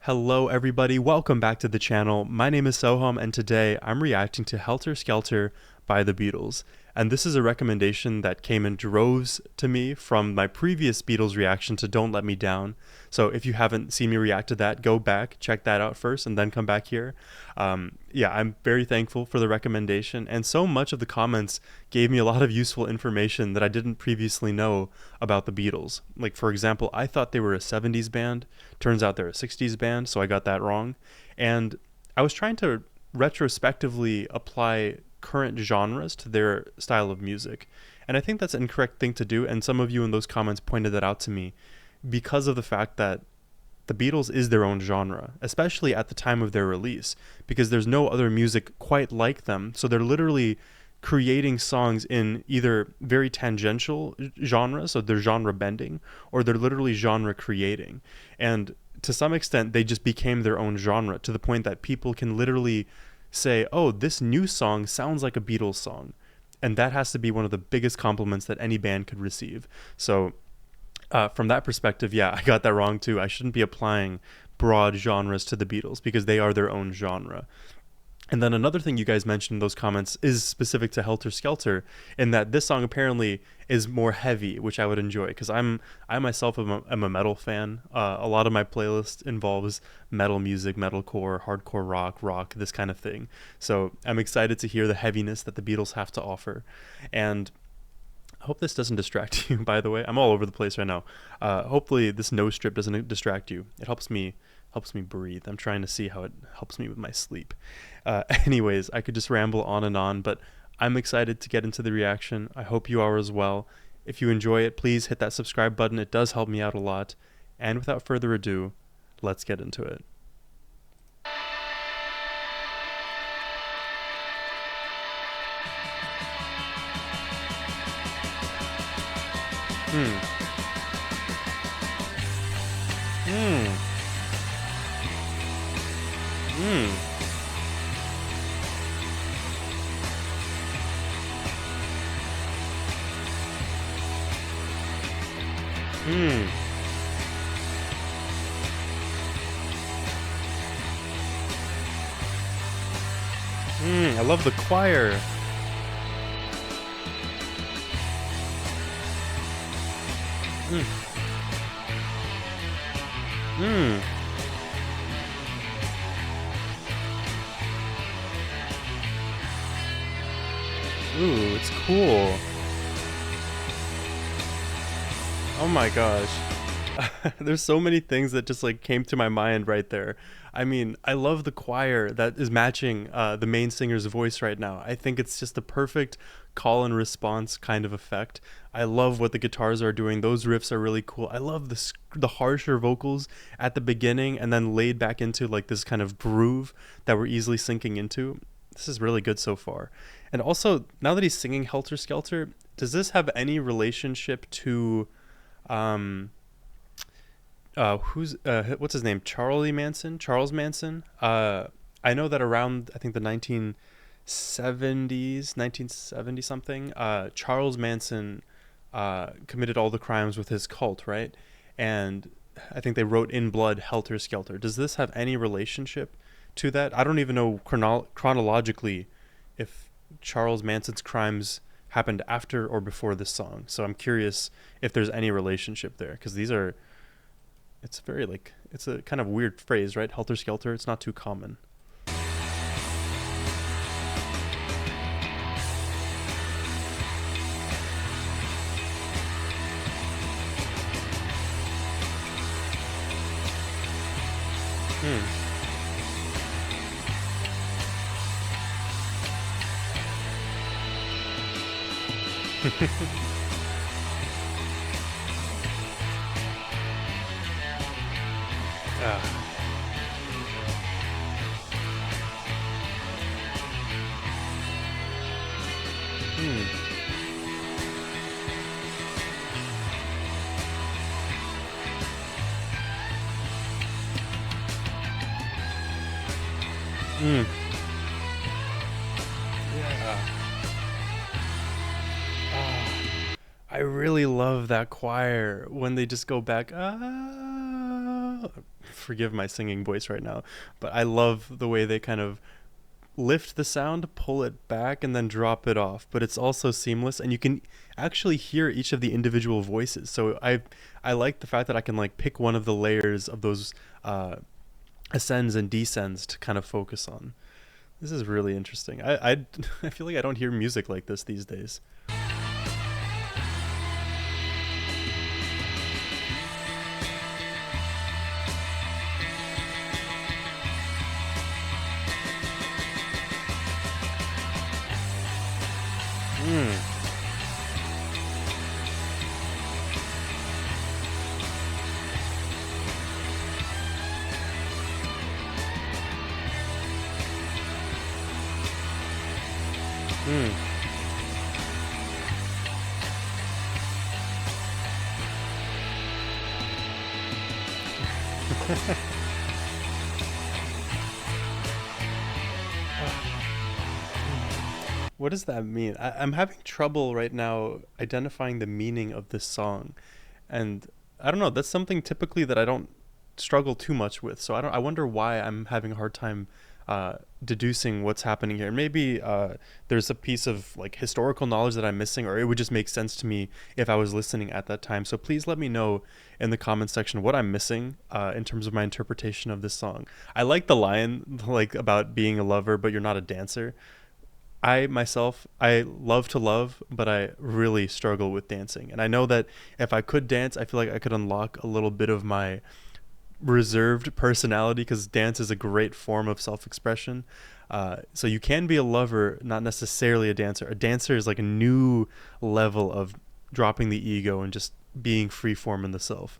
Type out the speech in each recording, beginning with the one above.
Hello everybody, welcome back to the channel. My name is Sohum and today I'm reacting to Helter Skelter by the Beatles. And this is a recommendation that came in droves to me from my previous Beatles reaction to Don't Let Me Down. So if you haven't seen me react to that, go back, check that out first, and then come back here. I'm very thankful for the recommendation, and so much of the comments gave me a lot of useful information that I didn't previously know about the Beatles. Like, for example, I thought they were a 70s band. Turns out they're a 60s band, so I got that wrong. And I was trying to retrospectively apply current genres to their style of music. And I think that's an incorrect thing to do, and some of you in those comments pointed that out to me because of the fact that the Beatles is their own genre, especially at the time of their release, because there's no other music quite like them. So they're literally creating songs in either very tangential genres, so they're genre bending, or they're literally genre creating. And to some extent, they just became their own genre to the point that people can literally say, oh, this new song sounds like a Beatles song. And that has to be one of the biggest compliments that any band could receive. So from that perspective, yeah, I got that wrong too. I shouldn't be applying broad genres to the Beatles because they are their own genre. And then another thing you guys mentioned in those comments is specific to Helter Skelter, in that this song apparently is more heavy, which I would enjoy because I myself am a metal fan. A lot of my playlist involves metal music, metalcore, hardcore rock, this kind of thing. So I'm excited to hear the heaviness that the Beatles have to offer. And I hope this doesn't distract you, by the way. I'm all over the place right now. Hopefully this nose strip doesn't distract you. It helps me breathe. I'm trying to see how it helps me with my sleep. Anyways, I could just ramble on and on, but I'm excited to get into the reaction. I hope you are as well. If you enjoy it, please hit that subscribe button. It does help me out a lot. And without further ado, let's get into it. Hmm. Hmm. Hmm. Hmm. Hmm. I love the choir. Hmm. Hmm. Ooh, it's cool. Oh my gosh. There's so many things that just like came to my mind right there. I mean, I love the choir that is matching the main singer's voice right now. I think it's just the perfect call and response kind of effect. I love what the guitars are doing. Those riffs are really cool. I love the harsher vocals at the beginning and then laid back into like this kind of groove that we're easily sinking into. This is really good so far. And also, now that he's singing Helter Skelter, does this have any relationship to what's his name, Charles Manson? I know that around, I think, the 1970 something, Charles Manson committed all the crimes with his cult, right? And I think they wrote in blood Helter Skelter. Does this have any relationship to that? I don't even know chronologically if Charles Manson's crimes happened after or before this song. So I'm curious if there's any relationship there, because it's very like, it's a kind of weird phrase, right? Helter Skelter, it's not too common. Hmm. Ah. Hmm. Hmm. Yeah. Ah. I really love that choir when they just go back. Ah. forgive my singing voice right now, but I love the way they kind of lift the sound, pull it back, and then drop it off. But it's also seamless, and you can actually hear each of the individual voices. So I like the fact that I can like pick one of the layers of those ascends and descends to kind of focus on. This is really interesting. I feel like I don't hear music like this these days. Mm. Mm. What does that mean? I'm having trouble right now identifying the meaning of this song, and I don't know. That's something typically that I don't struggle too much with. So I don't. I wonder why I'm having a hard time deducing what's happening here. Maybe there's a piece of like historical knowledge that I'm missing, or it would just make sense to me if I was listening at that time. So please let me know in the comments section what I'm missing in terms of my interpretation of this song. I like the line like about being a lover, but you're not a dancer. I myself, I love to love, but I really struggle with dancing. And I know that if I could dance, I feel like I could unlock a little bit of my reserved personality because dance is a great form of self-expression. So you can be a lover, not necessarily a dancer. A dancer is like a new level of dropping the ego and just being free form in the self.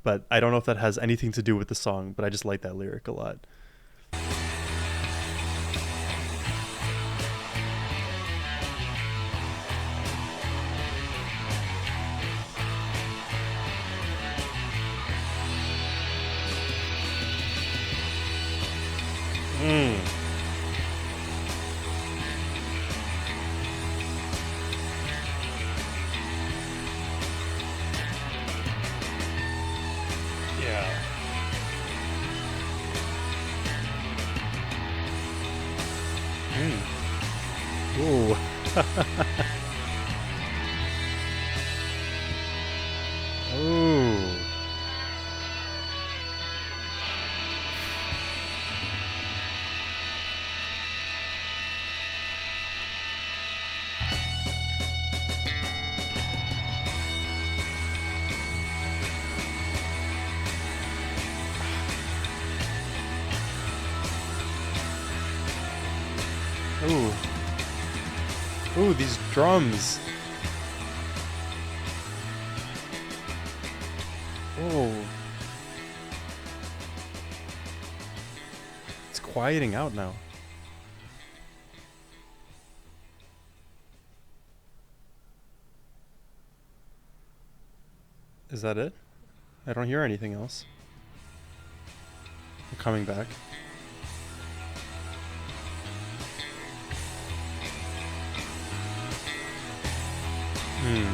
But I don't know if that has anything to do with the song, but I just like that lyric a lot. Mm. Yeah. Mm. Ooh. Ooh. Ooh. Ooh, these drums. Oh, it's quieting out now. Is that it? I don't hear anything else. I'm coming back. Hmm.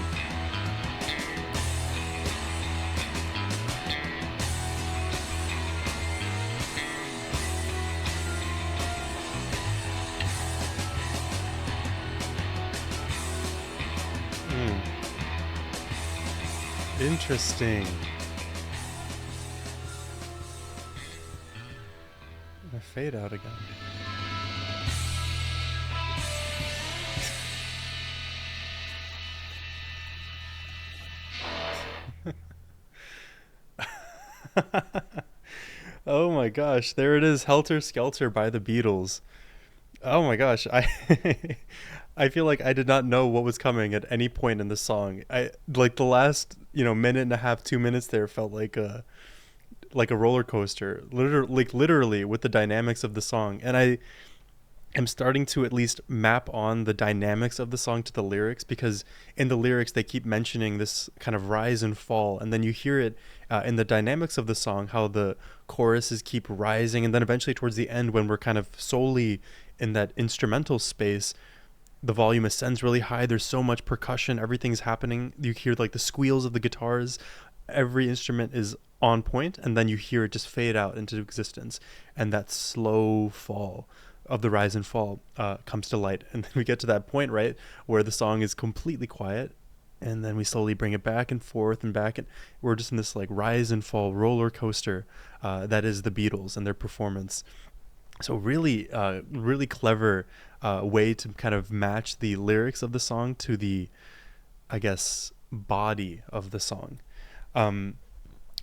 Hmm. Interesting. I fade out again. Oh my gosh, there it is, Helter Skelter by the Beatles. Oh my gosh, I I feel like I did not know what was coming at any point in the song. I like the last, minute and a half, 2 minutes there felt like a roller coaster, literally with the dynamics of the song. And I am starting to at least map on the dynamics of the song to the lyrics because in the lyrics they keep mentioning this kind of rise and fall, and then you hear it in the dynamics of the song how the choruses keep rising, and then eventually towards the end when we're kind of solely in that instrumental space, the volume ascends really high. There's so much percussion, everything's happening. You hear like the squeals of the guitars. Every instrument is on point, and then you hear it just fade out into existence, and that slow fall of the rise and fall comes to light, and then we get to that point, right, where the song is completely quiet, and then we slowly bring it back and forth and back, and we're just in this like rise and fall roller coaster that is the Beatles and their performance. So really, really clever way to kind of match the lyrics of the song to the, I guess, body of the song. Um,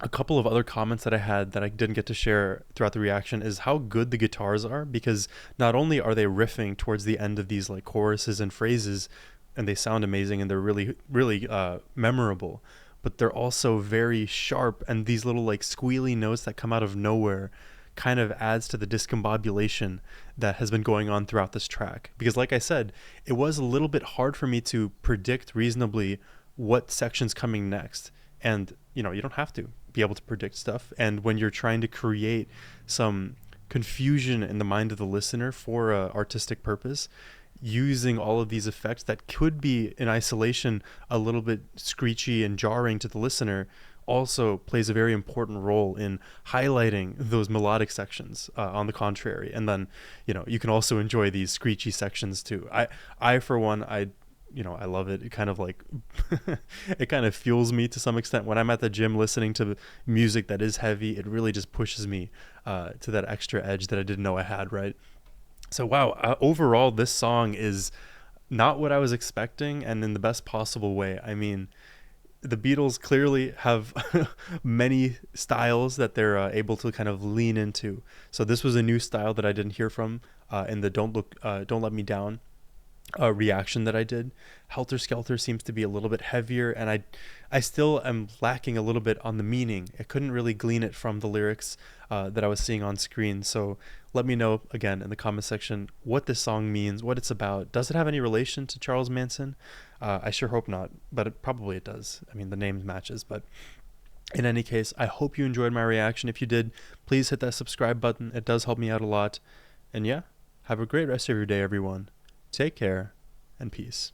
a couple of other comments that I had that I didn't get to share throughout the reaction is how good the guitars are, because not only are they riffing towards the end of these like choruses and phrases, and they sound amazing and they're really, really memorable, but they're also very sharp, and these little like squealy notes that come out of nowhere kind of adds to the discombobulation that has been going on throughout this track. Because like I said, it was a little bit hard for me to predict reasonably what section's coming next. And you don't have to be able to predict stuff. And when you're trying to create some confusion in the mind of the listener for a artistic purpose, using all of these effects that could be in isolation a little bit screechy and jarring to the listener also plays a very important role in highlighting those melodic sections on the contrary. And then you can also enjoy these screechy sections too. I for one, I love it. It kind of like it kind of fuels me to some extent when I'm at the gym listening to music that is heavy. It really just pushes me to that extra edge that I didn't know I had, right? So wow, overall this song is not what I was expecting, and in the best possible way. I mean, the Beatles clearly have many styles that they're able to kind of lean into. So this was a new style that I didn't hear from in the Don't Let Me Down reaction that I did. Helter Skelter seems to be a little bit heavier, and I still am lacking a little bit on the meaning. I couldn't really glean it from the lyrics that I was seeing on screen. So let me know again in the comment section what this song means, what it's about. Does it have any relation to Charles Manson? I sure hope not, but probably it does. I mean, the name matches. But in any case, I hope you enjoyed my reaction. If you did, please hit that subscribe button. It does help me out a lot. And yeah, have a great rest of your day, everyone. Take care and peace.